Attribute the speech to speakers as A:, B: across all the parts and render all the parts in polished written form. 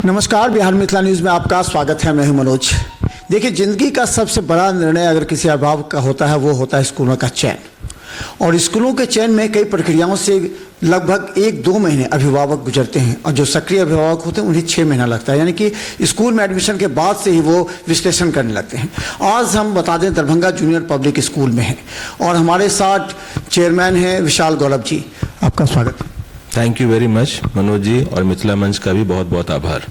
A: नमस्कार, बिहार मिथिला न्यूज़ में आपका स्वागत है। मैं हूं मनोज। देखिए, ज़िंदगी का सबसे बड़ा निर्णय अगर किसी अभिभावक का होता है वो होता है स्कूलों का चयन। और स्कूलों के चयन में कई प्रक्रियाओं से लगभग 1-2 महीने अभिभावक गुजरते हैं और जो सक्रिय अभिभावक होते हैं उन्हें 6 महीना लगता है, यानी कि स्कूल में एडमिशन के बाद से ही वो विश्लेषण करने लगते हैं। आज हम बता दें दरभंगा जूनियर पब्लिक स्कूल में हैं और हमारे साथ चेयरमैन हैं विशाल गौरव जी। आपका स्वागत है।
B: Thank you very much Manoj ji, और मिथिला मंच का भी बहुत बहुत आभार।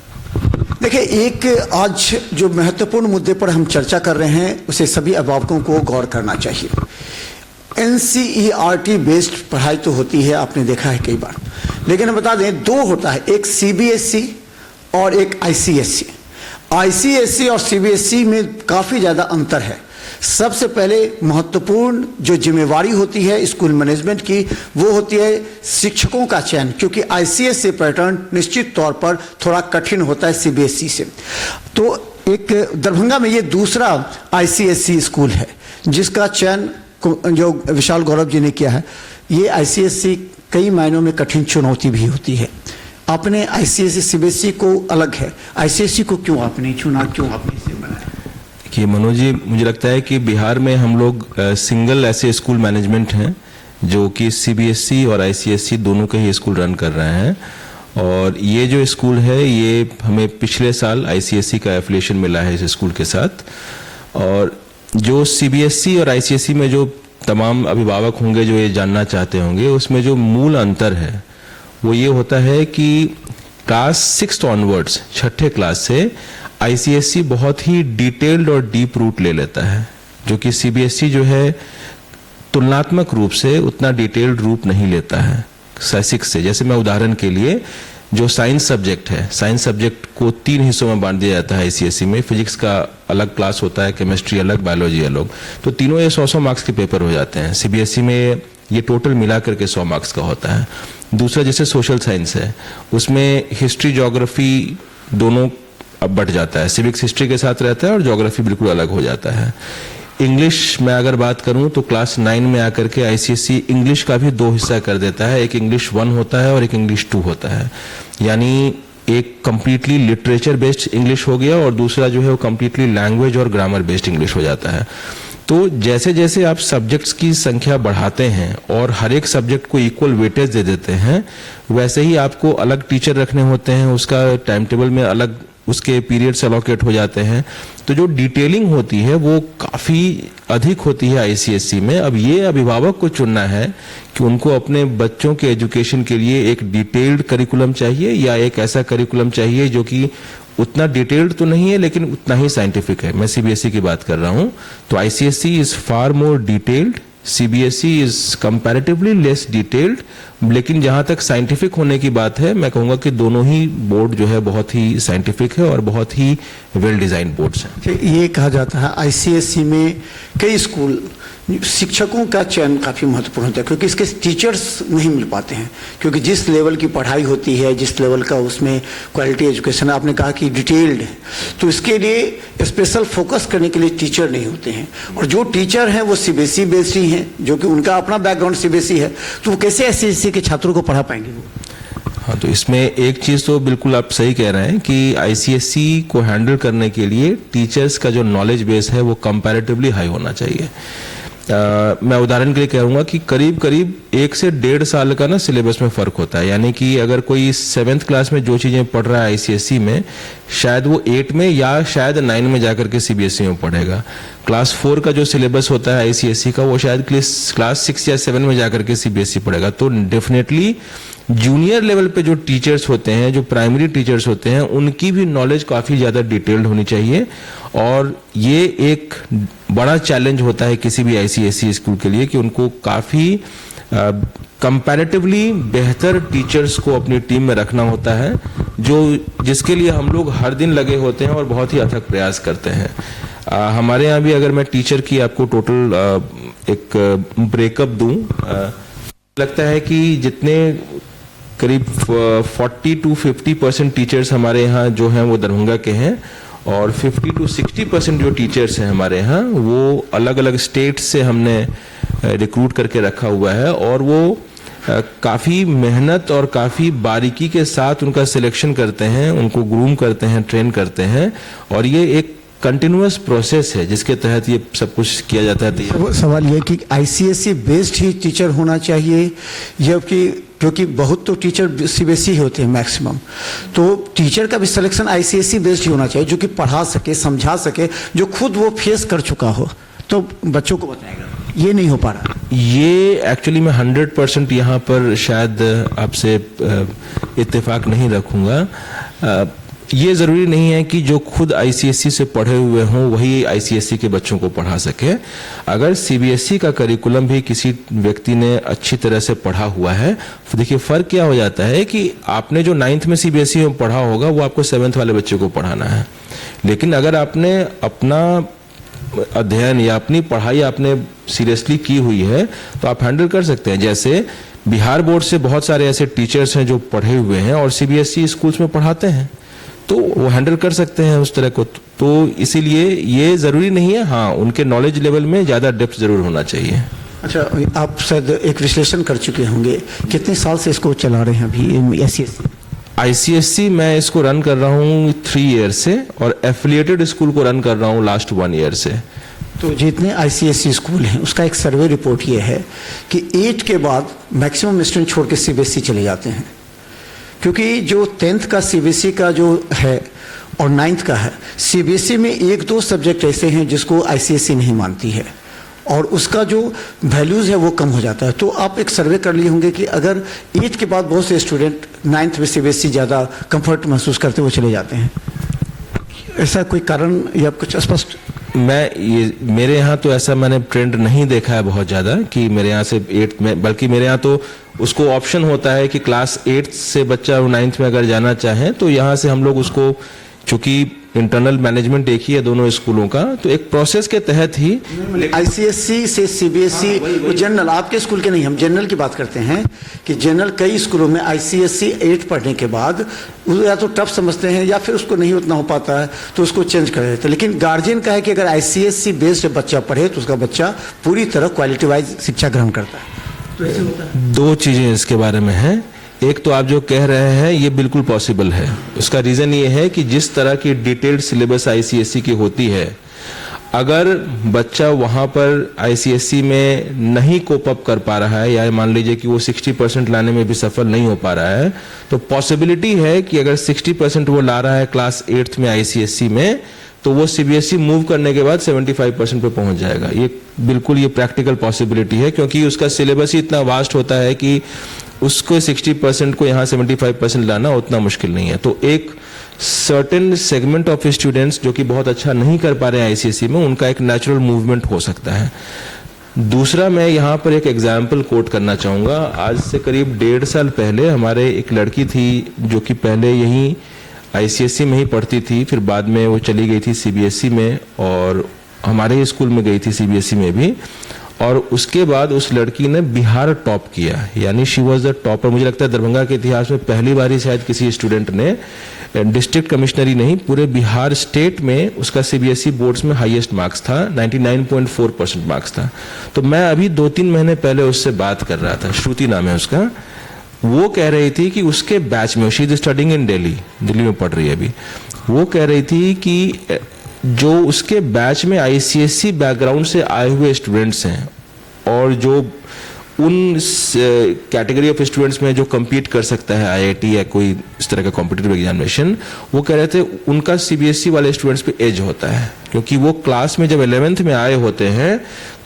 A: देखिए, एक आज जो महत्वपूर्ण मुद्दे पर हम चर्चा कर रहे हैं उसे सभी अभिभावकों को गौर करना चाहिए। NCERT बेस्ड पढ़ाई तो होती है, आपने देखा है कई बार, लेकिन हम बता दें 2 होता है, एक CBSE और एक ICSE। ICSE और CBSE में काफ़ी ज़्यादा अंतर है। सबसे पहले महत्वपूर्ण जो जिम्मेवारी होती है स्कूल मैनेजमेंट की वो होती है शिक्षकों का चयन, क्योंकि ICSE पैटर्न निश्चित तौर पर थोड़ा कठिन होता है CBSE से। तो एक दरभंगा में ये दूसरा ICSE स्कूल है जिसका चयन जो विशाल गौरव जी ने किया है। ये ICSE कई मायनों में कठिन चुनौती भी होती है। आपने ICSE CBSE को अलग है, ICSE को क्यों आपने चुना, क्यों आपने इसे बनाया?
B: देखिए मनोज जी, मुझे लगता है कि बिहार में हम लोग सिंगल ऐसे स्कूल मैनेजमेंट हैं जो कि CBSE और ICSE दोनों के ही स्कूल रन कर रहे हैं। और ये जो स्कूल है ये हमें पिछले साल ICSE का एफिलिएशन मिला है इस स्कूल के साथ। और जो CBSE और ICSE में जो तमाम अभिभावक होंगे जो ये जानना चाहते होंगे, उसमें जो मूल अंतर है वो ये होता है कि क्लास 6 ऑनवर्ड्स, 6ठे क्लास से ICSE बहुत ही डिटेल्ड और डीप रूट ले लेता है, जो कि CBSE जो है तुलनात्मक रूप से उतना डिटेल्ड रूप नहीं लेता है 6 से। जैसे मैं उदाहरण के लिए, जो साइंस सब्जेक्ट है, साइंस सब्जेक्ट को 3 हिस्सों में बांट दिया जाता है ICSE में। फिजिक्स का अलग क्लास होता है, केमिस्ट्री अलग, बायोलॉजी अलग। तो तीनों ये 100-100 मार्क्स के पेपर हो जाते हैं। CBSE में ये टोटल मिला करके 100 मार्क्स का होता है। दूसरा जैसे सोशल साइंस है, उसमें हिस्ट्री ज्योग्राफी दोनों अब बढ़ जाता है, सिविक्स हिस्ट्री के साथ रहता है और ज्योग्राफी बिल्कुल अलग हो जाता है। इंग्लिश में अगर बात करूं तो क्लास 9 में आकर के ICSE इंग्लिश का भी 2 हिस्सा कर देता है। एक इंग्लिश 1 होता है और एक इंग्लिश 2 होता है, यानी एक कंप्लीटली लिटरेचर बेस्ड इंग्लिश हो गया और दूसरा जो है वो कंप्लीटली लैंग्वेज और ग्रामर बेस्ड इंग्लिश हो जाता है। तो जैसे जैसे आप सब्जेक्ट्स की संख्या बढ़ाते हैं और हर एक सब्जेक्ट को इक्वल वेटेज दे देते हैं, वैसे ही आपको अलग टीचर रखने होते हैं, उसका टाइम टेबल में अलग उसके पीरियड्स एलोकेट हो जाते हैं। तो जो डिटेलिंग होती है वो काफ़ी अधिक होती है ICSE में। अब ये अभिभावक को चुनना है कि उनको अपने बच्चों के एजुकेशन के लिए एक डिटेल्ड करिकुलम चाहिए या एक ऐसा करिकुलम चाहिए जो कि उतना डिटेल्ड तो नहीं है लेकिन उतना ही साइंटिफिक है। मैं CBSE की बात कर रहा हूँ। तो ICSE is far more detailed, CBSE is comparatively less detailed. लेकिन जहां तक साइंटिफिक होने की बात है, मैं कहूंगा कि दोनों ही बोर्ड जो है बहुत ही साइंटिफिक है और बहुत ही वेल डिजाइन बोर्ड्स हैं।
A: ये कहा जाता है ICSE में कई स्कूल शिक्षकों का चयन काफ़ी महत्वपूर्ण होता है, क्योंकि इसके टीचर्स नहीं मिल पाते हैं, क्योंकि जिस लेवल की पढ़ाई होती है, जिस लेवल का उसमें क्वालिटी एजुकेशन, आपने कहा कि डिटेल्ड है, तो इसके लिए स्पेशल फोकस करने के लिए टीचर नहीं होते हैं। और जो टीचर हैं वो CBSE बेस्ड ही हैं, जो कि उनका अपना बैकग्राउंड CBSE है, तो वो कैसे ICSE के छात्रों को पढ़ा पाएंगे वो?
B: हाँ, तो इसमें एक चीज़ तो बिल्कुल आप सही कह रहे हैं कि ICSE को हैंडल करने के लिए टीचर्स का जो नॉलेज बेस है वो कंपैरेटिवली हाई होना चाहिए। मैं उदाहरण के लिए कहूँगा कि करीब करीब 1 से 1.5 साल का ना सिलेबस में फ़र्क होता है। यानी कि अगर कोई 7th क्लास में जो चीज़ें पढ़ रहा है ICSE में, शायद वो 8 में या शायद 9 में जाकर के CBSE में पढ़ेगा। क्लास 4 का जो सिलेबस होता है ICSE का, वो शायद क्लास 6 या 7 में जाकर के CBSE पढ़ेगा। तो डेफिनेटली जूनियर लेवल पे जो टीचर्स होते हैं, जो प्राइमरी टीचर्स होते हैं, उनकी भी नॉलेज काफ़ी ज़्यादा डिटेल्ड होनी चाहिए। और ये एक बड़ा चैलेंज होता है किसी भी ICSE स्कूल के लिए कि उनको काफ़ी कंपैरेटिवली बेहतर टीचर्स को अपनी टीम में रखना होता है, जिसके लिए हम लोग हर दिन लगे होते हैं और बहुत ही अथक प्रयास करते हैं। हमारे यहाँ भी अगर मैं टीचर की आपको टोटल एक ब्रेकअप दूं, लगता है कि जितने करीब 40 to 50% टीचर्स हमारे यहाँ जो हैं वो दरभंगा के हैं और 50 to 60% जो टीचर्स हैं हमारे यहाँ वो अलग अलग स्टेट से हमने रिक्रूट करके रखा हुआ है। और वो काफ़ी मेहनत और काफ़ी बारीकी के साथ उनका सिलेक्शन करते हैं, उनको ग्रूम करते हैं, ट्रेन करते हैं, और ये एक कंटिन्यूअस प्रोसेस है जिसके तहत ये सब कुछ किया जाता है।
A: वो सवाल ये कि आईसीएसई बेस्ड ही टीचर होना चाहिए, जबकि क्योंकि बहुत तो टीचर सीबीएसई होते हैं मैक्सिमम, तो टीचर का भी सिलेक्शन आईसीएसई बेस्ड ही होना चाहिए जो कि पढ़ा सके, समझा सके, जो खुद वो फेस कर चुका हो तो बच्चों को बताएगा। ये नहीं हो पा रहा।
B: ये एक्चुअली मैं 100% यहाँ पर शायद आपसे इत्तेफाक नहीं रखूँगा। ये ज़रूरी नहीं है कि जो खुद आईसीएसई से पढ़े हुए हों वही आईसीएसई के बच्चों को पढ़ा सके। अगर सीबीएसई का करिकुलम भी किसी व्यक्ति ने अच्छी तरह से पढ़ा हुआ है, तो देखिए फ़र्क क्या हो जाता है कि आपने जो 9th में सीबीएसई में पढ़ा होगा वो आपको 7th वाले बच्चे को पढ़ाना है, लेकिन अगर आपने अपना अध्ययन या अपनी पढ़ाई आपने सीरियसली की हुई है तो आप हैंडल कर सकते हैं। जैसे बिहार बोर्ड से बहुत सारे ऐसे टीचर्स हैं जो पढ़े हुए हैं और सीबीएसई स्कूल्स में पढ़ाते हैं, तो वो हैंडल कर सकते हैं उस तरह को। तो इसीलिए ये ज़रूरी नहीं है, हाँ उनके नॉलेज लेवल में ज़्यादा डेप्थ ज़रूर होना चाहिए।
A: अच्छा, आप शायद एक विश्लेषण कर चुके होंगे, कितने साल से इसको चला रहे हैं अभी
B: आईसीएसई? मैं इसको रन कर रहा हूँ 3 ईयर से, और एफिलिएटेड स्कूल को रन कर रहा हूँ लास्ट 1 ईयर से।
A: तो जितने आईसीएसई स्कूल हैं उसका एक सर्वे रिपोर्ट ये है कि 8 के बाद मैक्सिमम स्टूडेंट छोड़ के सीबीएसई चले जाते हैं, क्योंकि जो 10th का सीबीएसई का जो है और 9th का है, सीबीएसई में 1-2 सब्जेक्ट ऐसे हैं जिसको आईसीएसई नहीं मानती है और उसका जो वैल्यूज़ है वो कम हो जाता है। तो आप एक सर्वे कर लिए होंगे कि अगर 8 के बाद बहुत से स्टूडेंट 9th में सीबीएसई ज़्यादा कंफर्ट महसूस करते हुए चले जाते हैं, ऐसा कोई कारण या कुछ स्पष्ट?
B: मेरे यहाँ तो ऐसा मैंने ट्रेंड नहीं देखा है बहुत ज़्यादा कि मेरे यहाँ से 8 में, बल्कि मेरे यहाँ तो उसको ऑप्शन होता है कि क्लास 8 से बच्चा 9th में अगर जाना चाहें तो यहाँ से हम लोग उसको, चूंकि इंटरनल मैनेजमेंट एक ही है दोनों स्कूलों का, तो एक प्रोसेस के तहत ही
A: आईसीएसई से सीबीएसई जनरल, आपके स्कूल के नहीं, हम जनरल की बात करते हैं कि जनरल कई स्कूलों में आईसीएसई 8 पढ़ने के बाद या तो टफ समझते हैं या फिर उसको नहीं उतना हो पाता है तो उसको चेंज कर देते हैं। लेकिन गार्जियन का है कि अगर आईसीएसई बेस्ड बच्चा पढ़े तो उसका बच्चा पूरी तरह क्वालिटी वाइज शिक्षा ग्रहण करता है। तो ऐसे होता है।
B: 2 चीज़ें इसके बारे में हैं। एक तो आप जो कह रहे हैं ये बिल्कुल पॉसिबल है। उसका रीज़न ये है कि जिस तरह की डिटेल्ड सिलेबस आईसीएसई की होती है, अगर बच्चा वहाँ पर आईसीएसई में नहीं कोप अप कर पा रहा है या मान लीजिए कि वो 60% लाने में भी सफल नहीं हो पा रहा है, तो पॉसिबिलिटी है कि अगर 60% वो ला रहा है क्लास 8th में आईसीएसई में, तो वो सीबीएसई मूव करने के बाद 75% पे पहुंच जाएगा। ये बिल्कुल ये प्रैक्टिकल पॉसिबिलिटी है, क्योंकि उसका सिलेबस ही इतना वास्ट होता है कि उसको 60% को यहाँ 75% लाना उतना मुश्किल नहीं है। तो एक सर्टेन सेगमेंट ऑफ स्टूडेंट्स जो कि बहुत अच्छा नहीं कर पा रहे हैं आईसीएसई में, उनका एक नेचुरल मूवमेंट हो सकता है। दूसरा, मैं यहाँ पर एक एग्जाम्पल कोट करना चाहूँगा। आज से करीब 1.5 साल पहले हमारे एक लड़की थी जो कि पहले यहीं आईसीएसई में ही पढ़ती थी, फिर बाद में वो चली गई थी सीबीएसई में और हमारे ही स्कूल में गई थी सीबीएसई में भी, और उसके बाद उस लड़की ने बिहार टॉप किया, यानी शी वाज द टॉपर। मुझे लगता है दरभंगा के इतिहास में पहली बार ही शायद किसी स्टूडेंट ने, डिस्ट्रिक्ट कमिश्नरी नहीं, पूरे बिहार स्टेट में उसका सीबीएसई बोर्ड्स में हाईएस्ट मार्क्स था, 99.4% मार्क्स था। तो मैं अभी 2-3 महीने पहले उससे बात कर रहा था, श्रुति नाम है उसका। वो कह रही थी कि उसके बैच में, she is studying in Delhi में पढ़ रही है अभी, वो कह रही थी कि जो उसके बैच में आईसीएसई बैकग्राउंड से आए हुए स्टूडेंट्स हैं और जो उन कैटेगरी ऑफ स्टूडेंट्स में जो compete कर सकता है आईआईटी या कोई इस तरह का कॉम्पिटिटिव एग्जामिनेशन, वो कह रहे थे उनका सीबीएसई वाले स्टूडेंट्स पे एज होता है, क्योंकि वो क्लास में जब 11th में आए होते हैं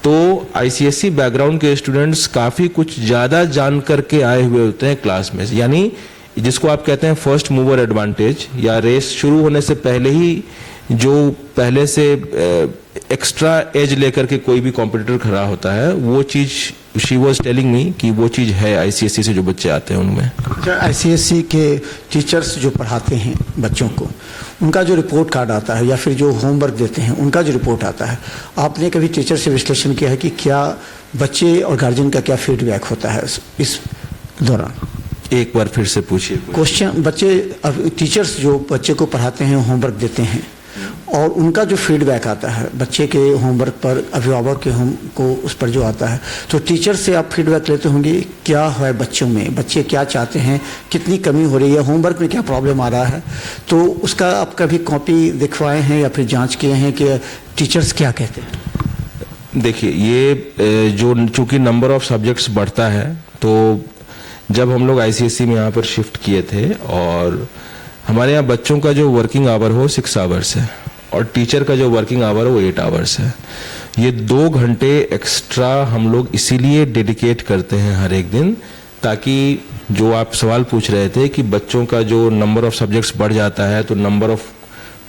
B: तो आईसीएसई बैकग्राउंड के स्टूडेंट्स काफ़ी कुछ ज़्यादा जान करके आए हुए होते हैं क्लास में, यानी जिसको आप कहते हैं फर्स्ट मूवर एडवांटेज, या रेस शुरू होने से पहले ही जो पहले से एक्स्ट्रा एज लेकर के कोई भी कॉम्पिटिटर खड़ा होता है, वो चीज़ शी वाज टेलिंग मी कि वो चीज़ है आईसीएसई से जो बच्चे आते हैं उनमें।
A: आईसीएसई के टीचर्स जो पढ़ाते हैं बच्चों को, उनका जो रिपोर्ट कार्ड आता है या फिर जो होमवर्क देते हैं उनका जो रिपोर्ट आता है, आपने कभी टीचर से विश्लेषण किया है कि क्या बच्चे और गार्जियन का क्या फीडबैक होता है इस दौरान?
B: एक बार फिर से पूछिए।
A: क्वेश्चन, बच्चे टीचर्स जो बच्चे को पढ़ाते हैं होमवर्क देते हैं और उनका जो फीडबैक आता है बच्चे के होमवर्क पर, अभिभावक के होम को उस पर जो आता है, तो टीचर से आप फीडबैक लेते होंगे क्या है बच्चों में, बच्चे क्या चाहते हैं, कितनी कमी हो रही है, होमवर्क में क्या प्रॉब्लम आ रहा है, तो उसका आप कभी कॉपी दिखवाए हैं या फिर जांच किए हैं कि टीचर्स क्या कहते हैं?
B: देखिए, ये जो चूंकि नंबर ऑफ सब्जेक्ट्स बढ़ता है, तो जब हम लोग आईसीएसई में यहाँ पर शिफ्ट किए थे और हमारे यहाँ बच्चों का जो वर्किंग आवर हो 6 आवर्स है और टीचर का जो वर्किंग आवर हो 8 आवर्स है। ये 2 घंटे एक्स्ट्रा हम लोग इसीलिए डेडिकेट करते हैं हर एक दिन, ताकि जो आप सवाल पूछ रहे थे कि बच्चों का जो नंबर ऑफ सब्जेक्ट्स बढ़ जाता है तो नंबर ऑफ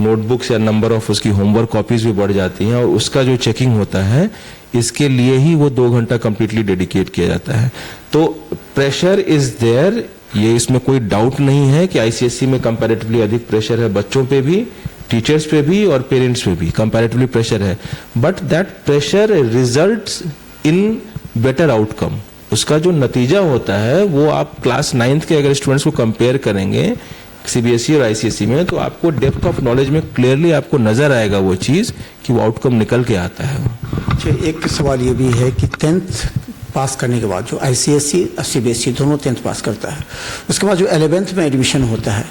B: नोटबुक्स या नंबर ऑफ उसकी होमवर्क कॉपीज भी बढ़ जाती हैं और उसका जो चेकिंग होता है, इसके लिए ही वो 2 घंटा कंप्लीटली डेडिकेट किया जाता है। तो प्रेशर इज देयर, ये इसमें कोई डाउट नहीं है कि आईसीएसई में कंपैरेटिवली अधिक प्रेशर है, बच्चों पे भी, टीचर्स पे भी और पेरेंट्स पे भी कंपैरेटिवली प्रेशर है, but that pressure results in better outcome. उसका जो नतीजा होता है वो आप क्लास 9th के अगर स्टूडेंट्स को कंपेयर करेंगे सीबीएसई और आईसीएसई में, तो आपको डेप्थ ऑफ नॉलेज में क्लियरली आपको नजर आएगा वो चीज कि वो आउटकम निकल के आता है।
A: अच्छा, एक सवाल ये भी है कि 10th पास करने के बाद जो आईसीएसई और सीबीएसई दोनों 10th पास करता है, उसके बाद जो 11th में एडमिशन होता है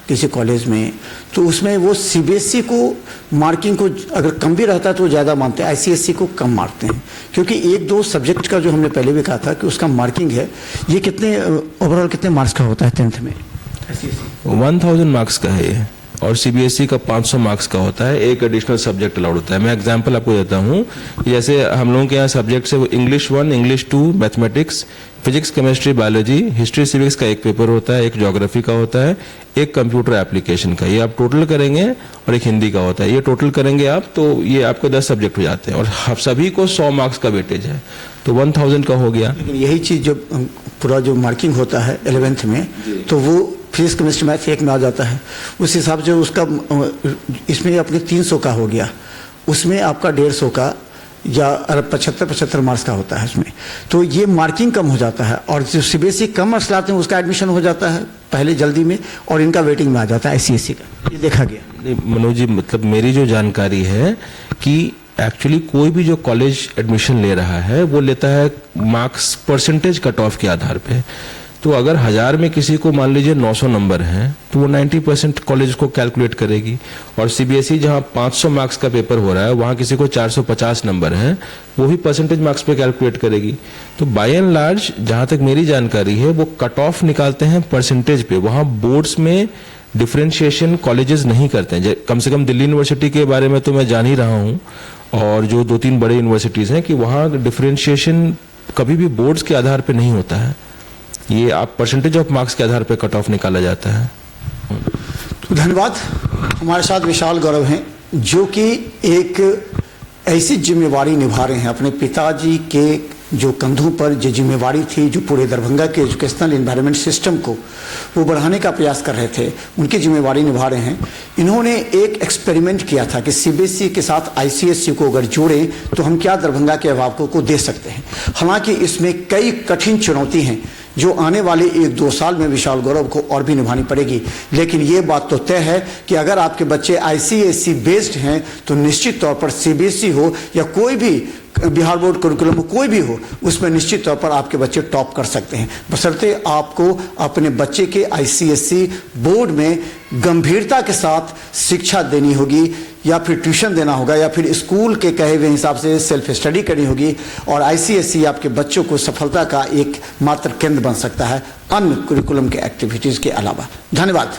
A: किसी कॉलेज में, तो उसमें वो सीबीएसई को मार्किंग को अगर कम भी रहता है तो ज़्यादा मानते हैं, आईसीएसई को कम मारते हैं, क्योंकि 1-2 सब्जेक्ट का जो हमने पहले भी कहा था कि उसका मार्किंग है, ये कितने ओवरऑल कितने मार्क्स का होता है 10th में?
B: 1000 मार्क्स का है ये, और सीबीएसई का 500 मार्क्स का होता है, एक एडिशनल सब्जेक्ट अलाउड होता है। मैं एग्जांपल आपको देता हूँ, जैसे हम लोगों के यहाँ सब्जेक्ट्स है वो English 1, English 2, mathematics, physics, chemistry, biology, history, civics का एक पेपर होता है, एक ज्योग्राफी का होता है, एक कंप्यूटर एप्लीकेशन का, ये आप टोटल करेंगे, और एक हिंदी का होता है, ये टोटल करेंगे आप तो ये आपके 10 सब्जेक्ट हो जाते हैं, और सभी को 100 मार्क्स का वेटेज है, तो 1000 का हो गया।
A: लेकिन यही चीज़ जो पूरा जो मार्किंग होता है 11th में, तो वो फिजिक्स केमिस्ट्री मैथ एक में आ जाता है, उस हिसाब से उसका इसमें अपने 300 का हो गया, उसमें आपका 150 का या 75 मार्क्स का होता है इसमें, तो ये मार्किंग कम हो जाता है, और जो सीबीएसई कम मार्क्स लाते हैं उसका एडमिशन हो जाता है पहले जल्दी में, और इनका वेटिंग में आ जाता है आईसीएसई का, ये देखा गया।
B: मनोज जी, मतलब मेरी जो जानकारी है कि एक्चुअली कोई भी जो कॉलेज एडमिशन ले रहा है वो लेता है मार्क्स परसेंटेज कट ऑफ के आधार पे, तो अगर 1000 में किसी को मान लीजिए 900 नंबर हैं तो वो 90% कॉलेज को कैलकुलेट करेगी, और सीबीएसई जहां 500 मार्क्स का पेपर हो रहा है वहां किसी को 450 नंबर हैं, वो भी परसेंटेज मार्क्स पे कैलकुलेट करेगी। तो बाय एंड लार्ज जहां तक मेरी जानकारी है वो कट ऑफ निकालते हैं परसेंटेज पे, वहां बोर्ड्स में डिफ्रेंशिएशन कॉलेजेस नहीं करते हैं। कम से कम दिल्ली यूनिवर्सिटी के बारे में तो मैं जान ही रहा हूँ, और जो 2-3 बड़े यूनिवर्सिटीज हैं कि वहाँ डिफ्रेंशिएशन कभी भी बोर्ड्स के आधार पे नहीं होता है, ये आप परसेंटेज ऑफ मार्क्स के आधार पे कट ऑफ निकाला जाता है।
A: तो धन्यवाद। हमारे साथ विशाल गौरव हैं जो कि एक ऐसी जिम्मेवारी निभा रहे हैं, अपने पिताजी के जो कंधों पर जो जिम्मेवारी थी, जो पूरे दरभंगा के एजुकेशनल एनवायरनमेंट सिस्टम को वो बढ़ाने का प्रयास कर रहे थे, उनकी जिम्मेवारी निभा रहे हैं। इन्होंने एक एक्सपेरिमेंट किया था कि सीबीएसई के साथ आईसीएसई को अगर जोड़ें तो हम क्या दरभंगा के अभिभावकों को दे सकते हैं। हालांकि इसमें कई कठिन चुनौती हैं जो आने वाले 1-2 साल में विशाल गौरव को और भी निभानी पड़ेगी, लेकिन ये बात तो तय है कि अगर आपके बच्चे आईसीएसई बेस्ड हैं तो निश्चित तौर पर सीबीएसई हो या कोई भी बिहार बोर्ड करिकुलम कोई भी हो, उसमें निश्चित तौर पर आपके बच्चे टॉप कर सकते हैं, बशर्ते आपको अपने बच्चे के आईसीएसई बोर्ड में गंभीरता के साथ शिक्षा देनी होगी, या फिर ट्यूशन देना होगा, या फिर स्कूल के कहे हुए हिसाब से सेल्फ स्टडी करनी होगी, और आईसीएसई आपके बच्चों को सफलता का एक मात्र केंद्र बन सकता है अन्य करिकुलम के एक्टिविटीज़ के अलावा। धन्यवाद।